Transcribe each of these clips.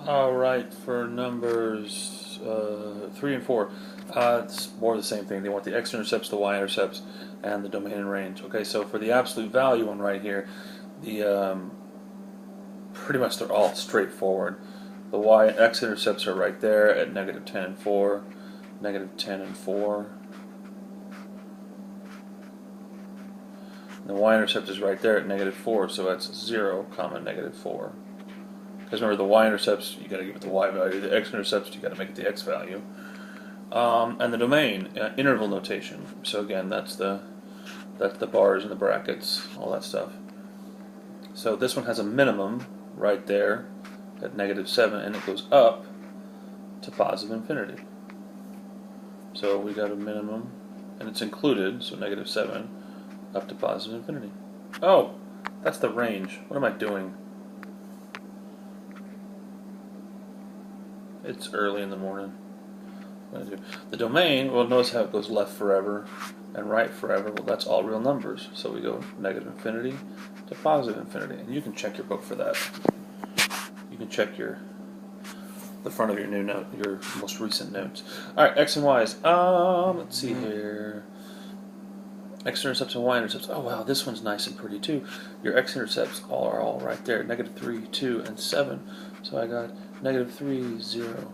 Alright, for numbers 3 and 4, it's more the same thing. They want the x-intercepts, the y-intercepts, and the domain and range. Okay, so for the absolute value one right here, the pretty much they're all straightforward. The x-intercepts are right there at negative 10 and 4, negative 10 and 4. And the y-intercept is right there at negative 4, so that's 0, comma, negative 4. Because remember, the y-intercepts, you got to give it the y value. The x-intercepts, you got to make it the x value. And the domain, interval notation. So again, that's the bars and the brackets, all that stuff. So this one has a minimum right there at negative 7, and it goes up to positive infinity. So we got a minimum, and it's included, so negative 7 up to positive infinity. Oh, that's the range. What am I doing? It's early in the morning. The domain, well, notice how it goes left forever and right forever. Well, that's all real numbers. So we go negative infinity to positive infinity. And you can check your book for that. You can check the front of your new note, your most recent notes. All right, x and y's. Let's see here. X-intercepts and y-intercepts. Oh, wow, this one's nice and pretty, too. Your x-intercepts are all right there. Negative 3, 2, and 7. So I got negative 3, 0,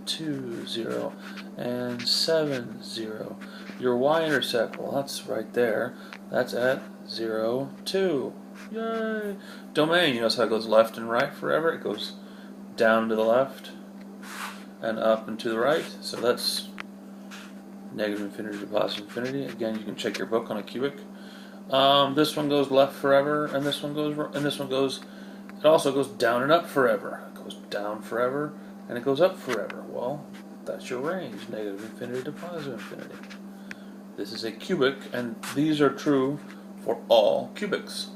2, 0, and 7, 0. Your y-intercept, well, that's right there. That's at 0, 2. Yay! Domain, you notice how it goes left and right forever? It goes down to the left and up and to the right. So that's negative infinity to positive infinity. Again, you can check your book on a cubic. This one goes left forever, and this one goes. It also goes down and up forever. It goes down forever, and it goes up forever. Well, that's your range: negative infinity to positive infinity. This is a cubic, and these are true for all cubics.